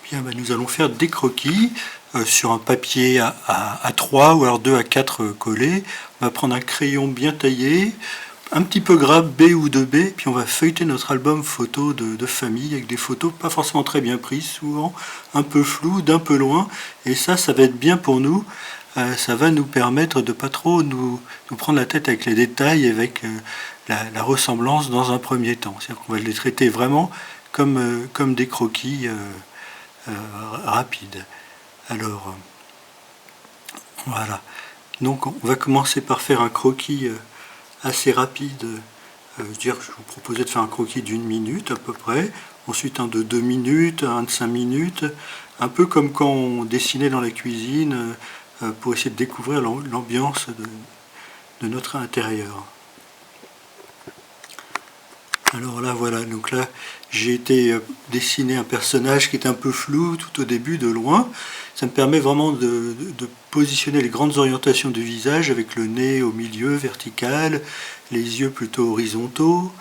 Bien, nous allons faire des croquis sur un papier à 3 ou alors 2 à 4 collés. On va prendre un crayon bien taillé, un petit peu gras, B ou 2B, puis on va feuilleter notre album photo de famille avec des photos pas forcément très bien prises, souvent un peu floues, d'un peu loin. Et ça va être bien pour nous. Ça va nous permettre de pas trop nous prendre la tête avec les détails, avec la ressemblance dans un premier temps. C'est-à-dire qu'on va les traiter vraiment comme des croquis rapides. Alors, voilà. Donc on va commencer par faire un croquis assez rapide. Je vous proposais de faire un croquis d'1 minute à peu près. Ensuite un de 2 minutes, un de 5 minutes. Un peu comme quand on dessinait dans la cuisine pour essayer de découvrir l'ambiance de notre intérieur. Alors là, voilà, donc là, j'ai été dessiner un personnage qui est un peu flou tout au début, de loin. Ça me permet vraiment de positionner les grandes orientations du visage avec le nez au milieu, vertical, les yeux plutôt horizontaux,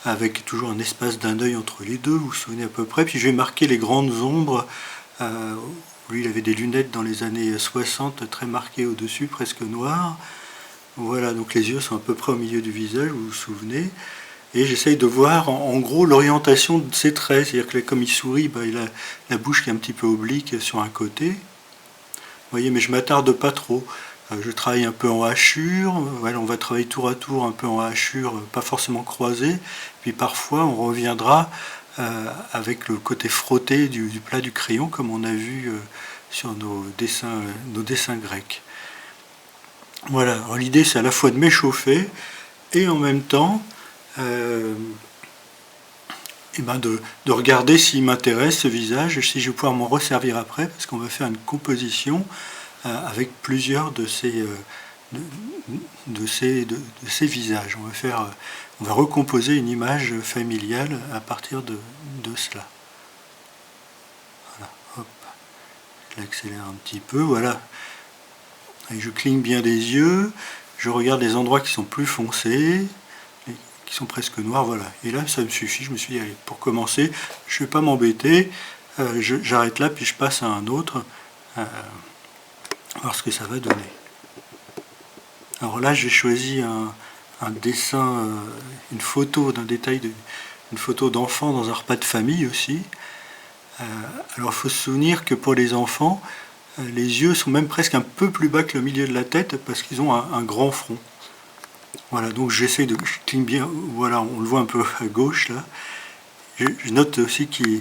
avec toujours un espace d'un œil entre les deux, vous vous souvenez à peu près. Puis je vais marquer les grandes ombres. Lui, il avait des lunettes dans les années 60, très marquées au-dessus, presque noires. Voilà, donc les yeux sont à peu près au milieu du visage, vous vous souvenez. Et j'essaye de voir en gros l'orientation de ses traits. C'est-à-dire que comme il sourit, il a la bouche qui est un petit peu oblique sur un côté. Vous voyez, mais je ne m'attarde pas trop. Je travaille un peu en hachure. Voilà, on va travailler tour à tour un peu en hachure, pas forcément croisé. Puis parfois, on reviendra avec le côté frotté du plat du crayon, comme on a vu sur nos dessins grecs. Voilà, alors l'idée, c'est à la fois de m'échauffer et en même temps de regarder s'il m'intéresse ce visage, si je vais pouvoir m'en resservir après, parce qu'on va faire une composition avec plusieurs de ces visages. On va recomposer une image familiale à partir de cela. Voilà, hop, je l'accélère un petit peu, voilà. Et je cligne bien des yeux, je regarde les endroits qui sont plus foncés, qui sont presque noirs, voilà. Et là, ça me suffit, je me suis dit, allez, pour commencer, je ne vais pas m'embêter, j'arrête là, puis je passe à un autre, voir ce que ça va donner. Alors là, j'ai choisi un dessin, une photo d'un détail, une photo d'enfant dans un repas de famille aussi. Alors il faut se souvenir que pour les enfants, les yeux sont même presque un peu plus bas que le milieu de la tête, parce qu'ils ont un grand front. Voilà, donc j'essaie je cligne bien, voilà, on le voit un peu à gauche là. Je note aussi qu'il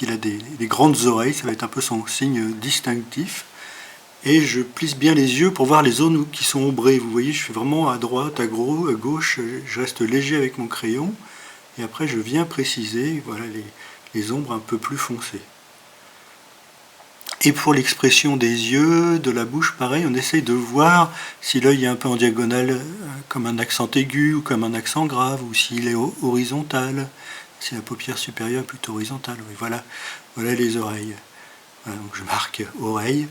a des grandes oreilles, ça va être un peu son signe distinctif. Et je plisse bien les yeux pour voir les zones qui sont ombrées. Vous voyez, je fais vraiment à droite, à gauche, je reste léger avec mon crayon. Et après, je viens préciser, voilà, les ombres un peu plus foncées. Et pour l'expression des yeux, de la bouche, pareil, on essaye de voir si l'œil est un peu en diagonale, comme un accent aigu ou comme un accent grave, ou s'il est horizontal, si la paupière supérieure est plutôt horizontale. Oui, voilà les oreilles. Voilà, donc je marque oreille,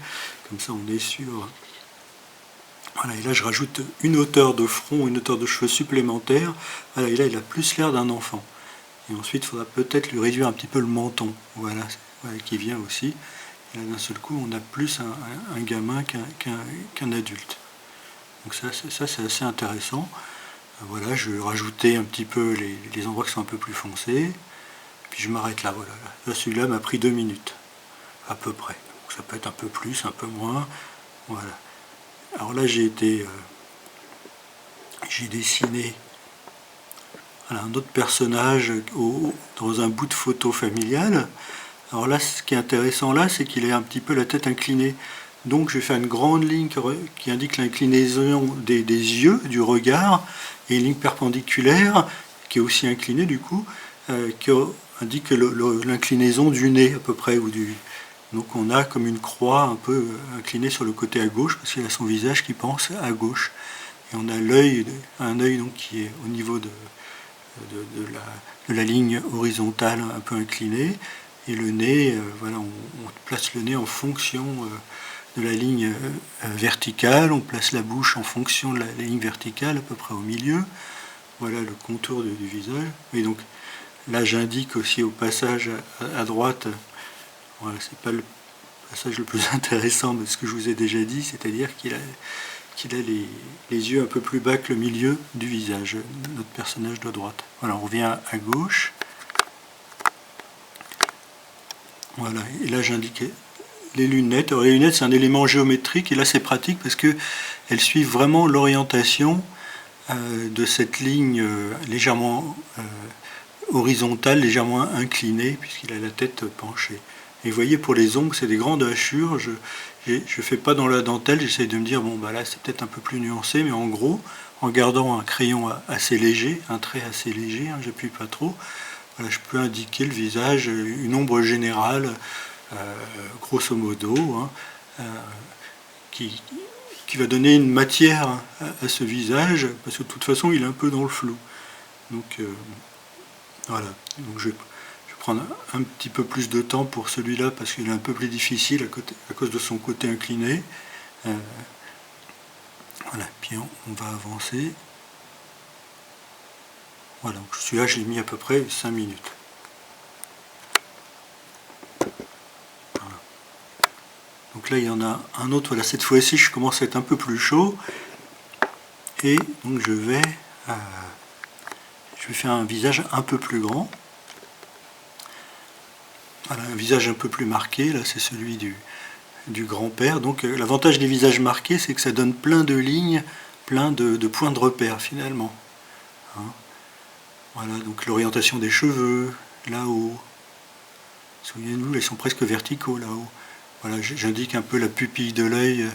comme ça on est sûr. Voilà, et là je rajoute une hauteur de front, une hauteur de cheveux supplémentaire. Voilà, et là il a plus l'air d'un enfant. Et ensuite il faudra peut-être lui réduire un petit peu le menton. Voilà, qui vient aussi. Et là d'un seul coup on a plus un gamin qu'un adulte. Donc ça c'est assez intéressant. Voilà, je vais rajouter un petit peu les endroits qui sont un peu plus foncés. Puis je m'arrête là, voilà. Là celui-là m'a pris 2 minutes, à peu près. Donc ça peut être un peu plus, un peu moins. Voilà. Alors là j'ai dessiné un autre personnage dans un bout de photo familiale. Alors là, ce qui est intéressant là, c'est qu'il a un petit peu la tête inclinée. Donc je vais faire une grande ligne qui indique l'inclinaison des yeux, du regard, et une ligne perpendiculaire qui est aussi inclinée du coup, qui indique l'inclinaison du nez à peu près. Donc on a comme une croix un peu inclinée sur le côté à gauche, parce qu'il a son visage qui pense à gauche. Et on a un œil donc, qui est au niveau de la ligne horizontale un peu inclinée. Et le nez, voilà, on place le nez en fonction de la ligne verticale, on place la bouche en fonction de la ligne verticale, à peu près au milieu. Voilà le contour du visage. Et donc Là, j'indique aussi au passage à droite, voilà, c'est pas le passage le plus intéressant de ce que je vous ai déjà dit, c'est-à-dire qu'il a les yeux un peu plus bas que le milieu du visage, notre personnage de droite. Voilà, on revient à gauche. Voilà, et là j'indique les lunettes. Alors les lunettes, c'est un élément géométrique, et là c'est pratique parce qu'elles suivent vraiment l'orientation de cette ligne légèrement horizontale, légèrement inclinée, puisqu'il a la tête penchée. Et vous voyez, pour les ongles, c'est des grandes hachures. Je ne fais pas dans la dentelle, j'essaie de me dire, bon, bah là, c'est peut-être un peu plus nuancé, mais en gros, en gardant un crayon assez léger, un trait assez léger, hein, j'appuie pas trop, voilà, je peux indiquer le visage, une ombre générale, grosso modo, hein, qui va donner une matière à ce visage, parce que de toute façon, il est un peu dans le flou. Donc, voilà. Donc, je vais prendre un petit peu plus de temps pour celui-là parce qu'il est un peu plus difficile à cause de son côté incliné. Voilà, puis on va avancer. Voilà, donc celui-là, je l'ai mis à peu près 5 minutes. Voilà. Donc là, il y en a un autre. Voilà, cette fois-ci, je commence à être un peu plus chaud. Et donc, je vais faire un visage un peu plus grand. Voilà, un visage un peu plus marqué. Là, c'est celui du grand-père. Donc l'avantage des visages marqués, c'est que ça donne plein de lignes, plein de points de repère finalement. Hein, voilà, donc l'orientation des cheveux, là-haut. Souvenez-vous, ils sont presque verticaux là-haut. Voilà, j'indique un peu la pupille de l'œil.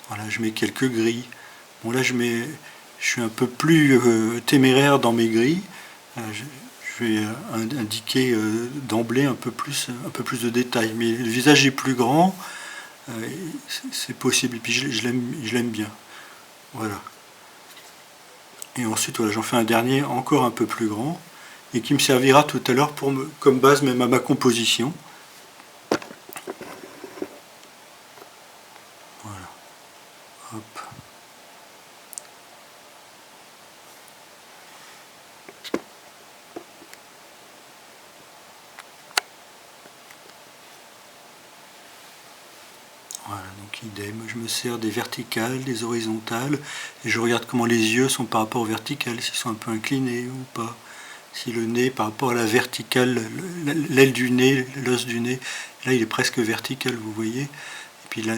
Voilà, je mets quelques gris. Bon là, je suis un peu plus téméraire dans mes gris. Je vais indiquer d'emblée un peu plus de détails. Mais le visage est plus grand. C'est possible, et puis je l'aime bien. Voilà. Et ensuite, voilà, j'en fais un dernier encore un peu plus grand, et qui me servira tout à l'heure comme base même à ma composition. Voilà. Hop. Voilà, donc idem, je me sers des verticales, des horizontales, et je regarde comment les yeux sont par rapport aux verticales, s'ils sont un peu inclinés ou pas. Si le nez par rapport à la verticale, l'aile du nez, l'os du nez, là il est presque vertical, vous voyez. Et puis là,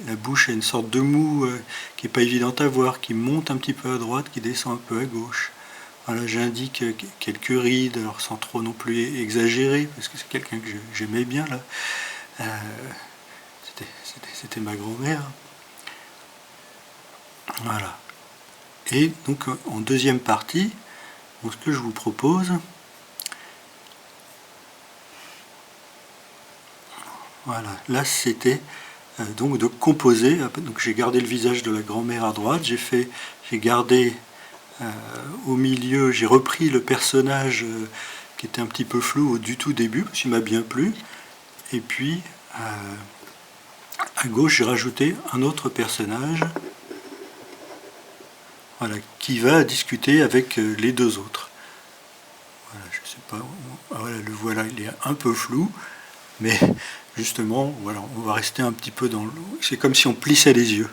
la bouche a une sorte de mou qui n'est pas évidente à voir, qui monte un petit peu à droite, qui descend un peu à gauche. Voilà, j'indique quelques rides, alors sans trop non plus exagérer, parce que c'est quelqu'un que j'aimais bien là. C'était ma grand-mère. Voilà. Et donc en deuxième partie, ce que je vous propose, voilà, là c'était donc de composer. Donc j'ai gardé le visage de la grand-mère à droite, j'ai gardé au milieu, j'ai repris le personnage qui était un petit peu flou du tout début, parce qu'il m'a bien plu. Et puis à gauche, j'ai rajouté un autre personnage, voilà, qui va discuter avec les deux autres. Voilà, je sais pas, voilà, le voilà, il est un peu flou, mais justement, voilà, on va rester un petit peu dans le... C'est comme si on plissait les yeux.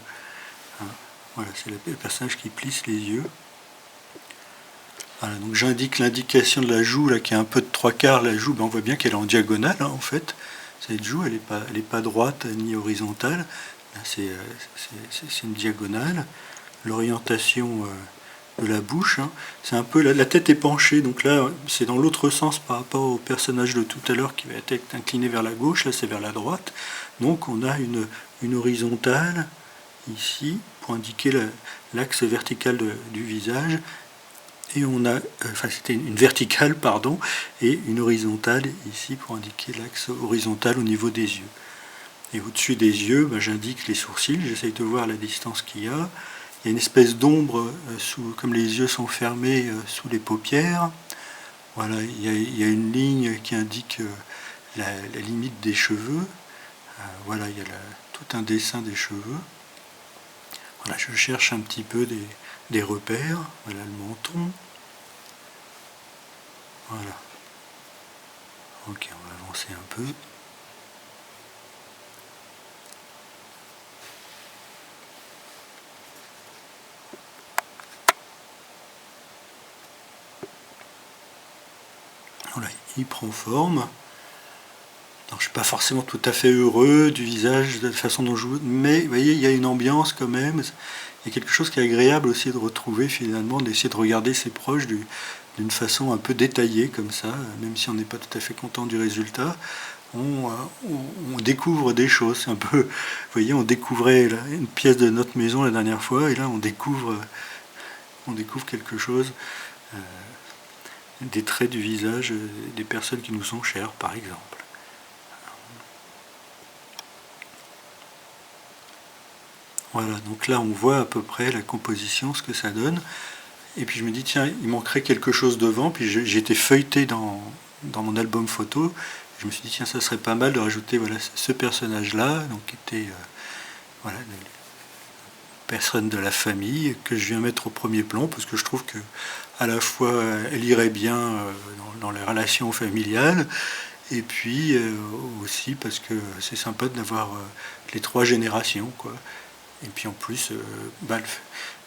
Hein, voilà, c'est le personnage qui plisse les yeux. Voilà, donc j'indique l'indication de la joue, là, qui est un peu de trois quarts. La joue, ben, on voit bien qu'elle est en diagonale, hein, en fait. Cette joue, elle n'est pas droite ni horizontale. Là, c'est une diagonale. L'orientation de la bouche, hein, c'est un peu... La tête est penchée, donc là, c'est dans l'autre sens par rapport au personnage de tout à l'heure qui va être incliné vers la gauche. Là, c'est vers la droite. Donc, on a une horizontale, ici, pour indiquer l'axe vertical du visage. Et on a, enfin c'était une verticale, pardon, et une horizontale ici pour indiquer l'axe horizontal au niveau des yeux. Et au-dessus des yeux, ben, j'indique les sourcils, j'essaye de voir la distance qu'il y a. Il y a une espèce d'ombre, comme les yeux sont fermés, sous les paupières. Voilà, il y a une ligne qui indique la limite des cheveux. Voilà, il y a tout un dessin des cheveux. Voilà, je cherche un petit peu des repères. Voilà le menton. Voilà. Ok, on va avancer un peu. Voilà, il prend forme. Alors, je ne suis pas forcément tout à fait heureux du visage, de la façon dont je joue, mais vous voyez, il y a une ambiance quand même. Il y a quelque chose qui est agréable aussi de retrouver finalement, d'essayer de regarder ses proches d'une façon un peu détaillée comme ça, même si on n'est pas tout à fait content du résultat. On découvre des choses. C'est un peu, vous voyez, on découvrait une pièce de notre maison la dernière fois, et là on découvre quelque chose, des traits du visage des personnes qui nous sont chères, par exemple. Voilà, donc là on voit à peu près la composition, ce que ça donne. Et puis je me dis, tiens, il manquerait quelque chose devant. Puis j'ai été feuilleté dans mon album photo. Je me suis dit, tiens, ça serait pas mal de rajouter voilà, ce personnage-là, donc qui était voilà, une personne de la famille, que je viens mettre au premier plan, parce que je trouve que à la fois elle irait bien dans les relations familiales, et puis aussi parce que c'est sympa d'avoir les trois générations, quoi. Et puis en plus, bah,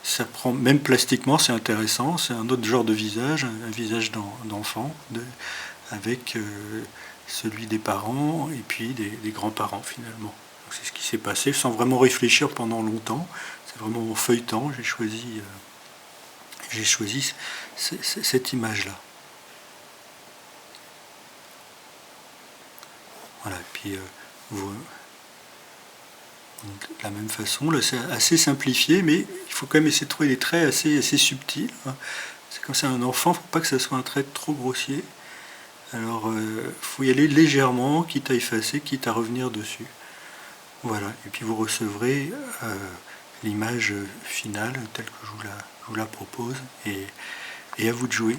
ça prend, même plastiquement, c'est intéressant. C'est un autre genre de visage, un visage d'enfant, avec celui des parents et puis des grands-parents finalement. C'est ce qui s'est passé sans vraiment réfléchir pendant longtemps. C'est vraiment en feuilletant, j'ai choisi cette image-là. Voilà, et puis vous, donc, de la même façon, là c'est assez simplifié, mais il faut quand même essayer de trouver des traits assez subtils. Hein. C'est comme ça un enfant, il ne faut pas que ça soit un trait trop grossier. Alors il faut y aller légèrement, quitte à effacer, quitte à revenir dessus. Voilà, et puis vous recevrez l'image finale telle que je vous la propose, et à vous de jouer.